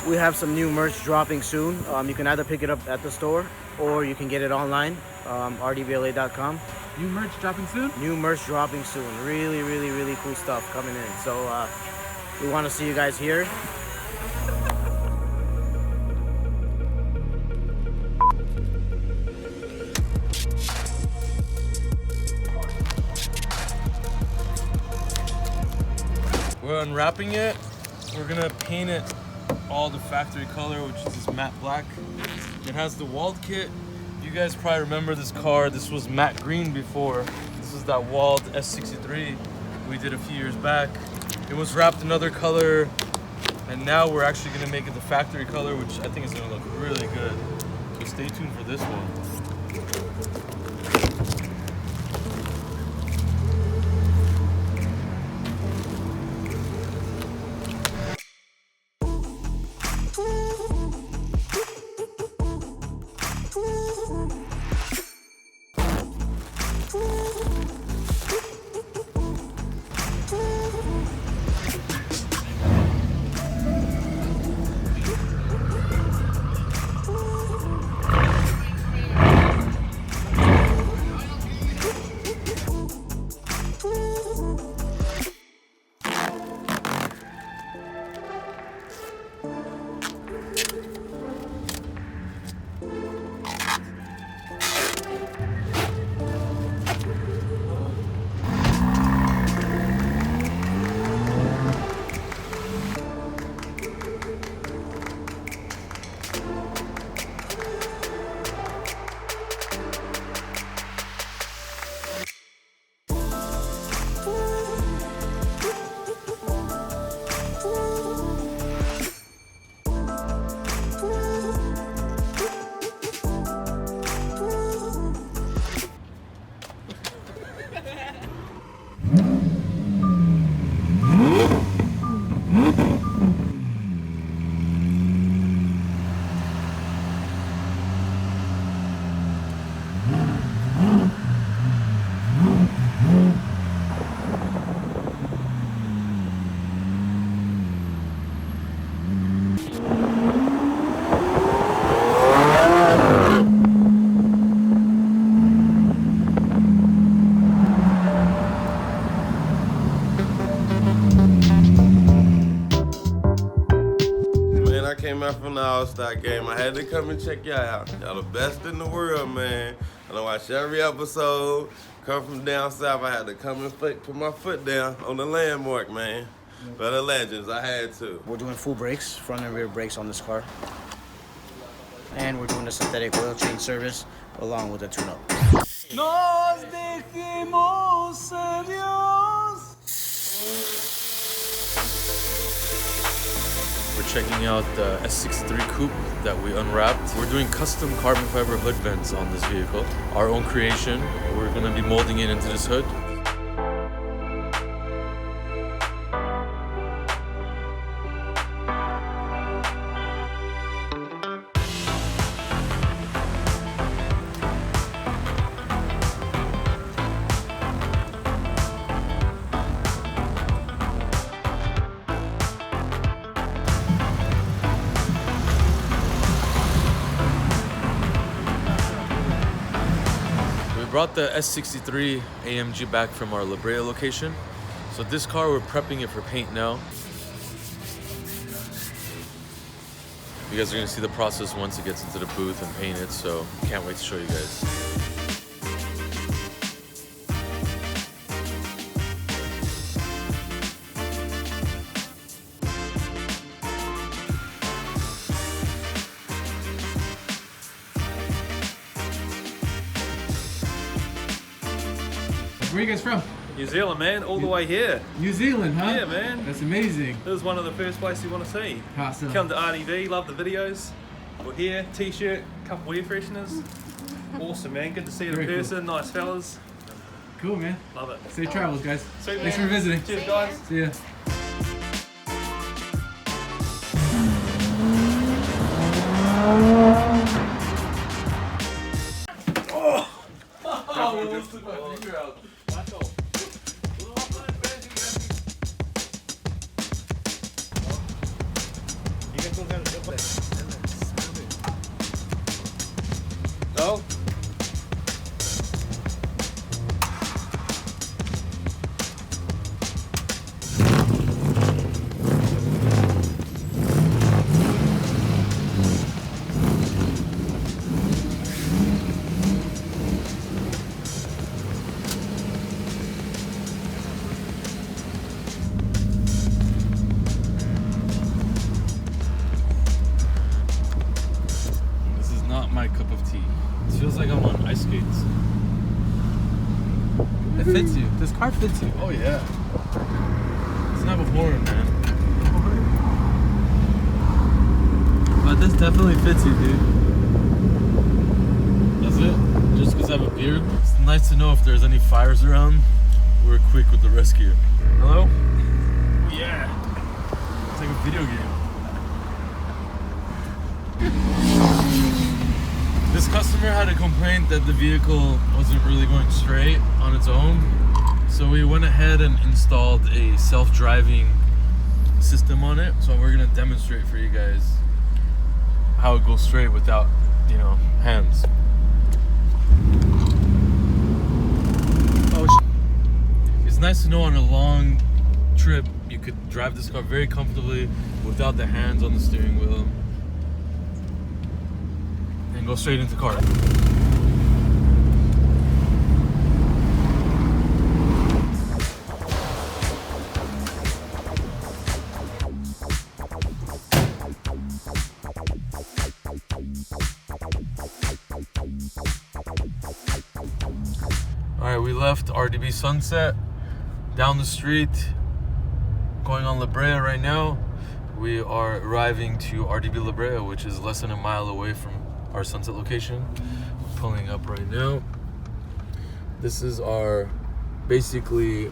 We have some new merch dropping soon. You can either pick it up at the store or you can get it online, RDBLA.com. New merch dropping soon? New merch dropping soon. Really, really, really cool stuff coming in. So we want to see you guys here. We're unwrapping it. We're gonna paint it all the factory color, which is this matte black. It has the Wald kit. You guys probably remember this car. This was matte green before. This is that Wald S63 we did a few years back. It was wrapped another color, and now we're actually gonna make it the factory color, which I think is gonna look really good. So stay tuned for this one. Came out from the All-Star game. I had to come and check y'all out. Y'all the best in the world, man. I watch every episode. Come from down south, I had to come and put my foot down on the landmark, man. For the legends, I had to. We're doing full brakes, front and rear brakes on this car. And we're doing a synthetic oil change service along with a tune-up. Nos dejemos serios. We're checking out the S63 Coupe that we unwrapped. We're doing custom carbon fiber hood vents on this vehicle. Our own creation. We're gonna be molding it into this hood. Brought the S63 AMG back from our La Brea location. So this car, we're prepping it for paint now. You guys are gonna see the process once it gets into the booth and painted, so can't wait to show you guys. Where are you guys from? New Zealand, man, all the way here. New Zealand, huh? Yeah, man. That's amazing. This is one of the first places you want to see. Awesome. Come to RDB, love the videos. We're here, t-shirt, couple air fresheners. Awesome, man. Good to see you in Very person. Nice fellas. Cool, man. Love it. Safe travels, guys. Sweet, Thanks man. for visiting. Cheers, guys. See ya. You get some kind of my cup of tea. It feels like I'm on ice skates. It fits you. This car fits you. Oh yeah. It's not a horn, man. But this definitely fits you, dude. That's it? Just because I have a beard? It's nice to know if there's any fires around, we're quick with the rescue. Hello? Yeah. It's like a video game. This customer had a complaint that the vehicle wasn't really going straight on its own. So we went ahead and installed a self-driving system on it. So we're gonna demonstrate for you guys how it goes straight without, you know, hands. It's nice to know on a long trip you could drive this car very comfortably without the hands on the steering wheel and go straight into car. Alright, we left RDB Sunset, down the street, going on La Brea right now. We are arriving to RDB La Brea, which is less than a mile away from our Sunset location. We're pulling up right now. This is our basically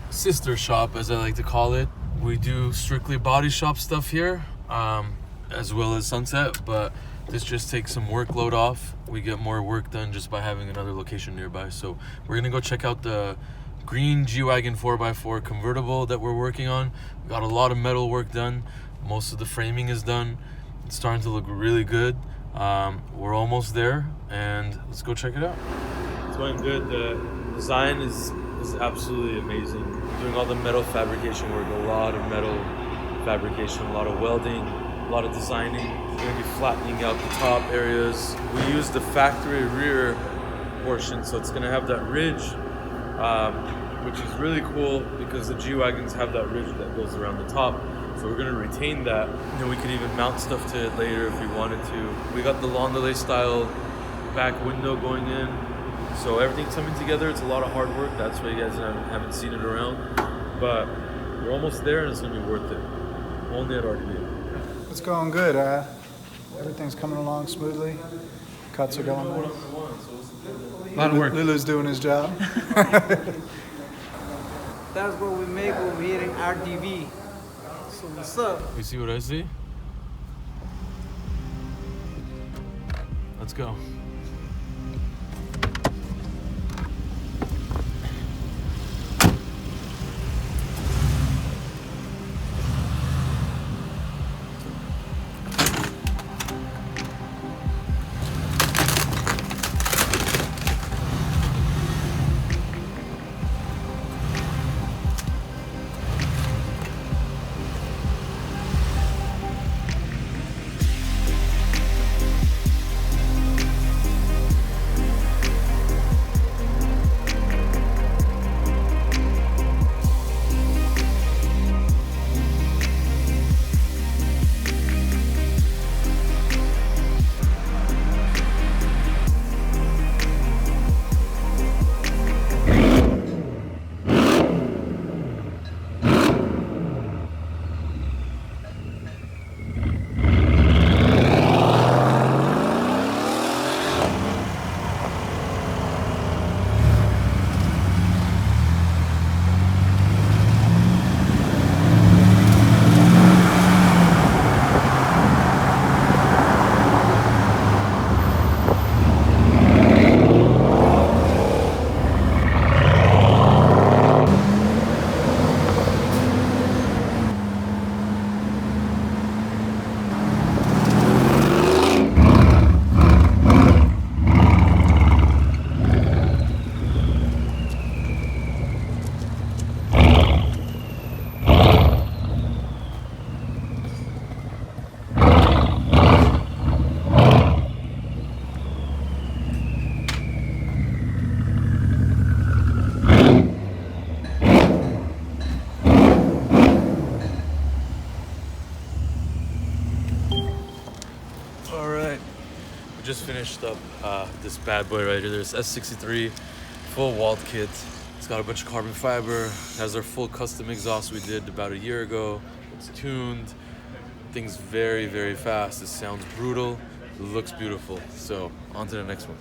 sister shop, as I like to call it. We do strictly body shop stuff here, as well as Sunset, but this just takes some workload off. We get more work done just by having another location nearby. So we're gonna go check out the green G-Wagon 4x4 convertible that we're working on. We got a lot of metal work done. Most of the framing is done. It's starting to look really good. We're almost there, and let's go check it out. It's going good. The design is absolutely amazing. Doing all the metal fabrication work, a lot of metal fabrication, a lot of welding, a lot of designing. We're going to be flattening out the top areas. We use the factory rear portion, so it's going to have that ridge, which is really cool because the G-Wagons have that ridge that goes around the top. So we're going to retain that. You know, we could even mount stuff to it later if we wanted to. We got the Landaulet style back window going in. So everything's coming together. It's a lot of hard work. That's why you guys haven't seen it around. But we're almost there, and it's going to be worth it. Only at RDB. It's going good. Everything's coming along smoothly. Cuts are going well. A lot of work. Lulu's doing his job. That's what we make over here in RDB. So what's up? You see what I see? Let's go. just finished up this bad boy right here. There's S63 full Wald kit. It's got a bunch of carbon fiber. It has our full custom exhaust we did about a year ago. It's tuned. Things very, very fast. It sounds brutal. It looks beautiful. So on to the next one.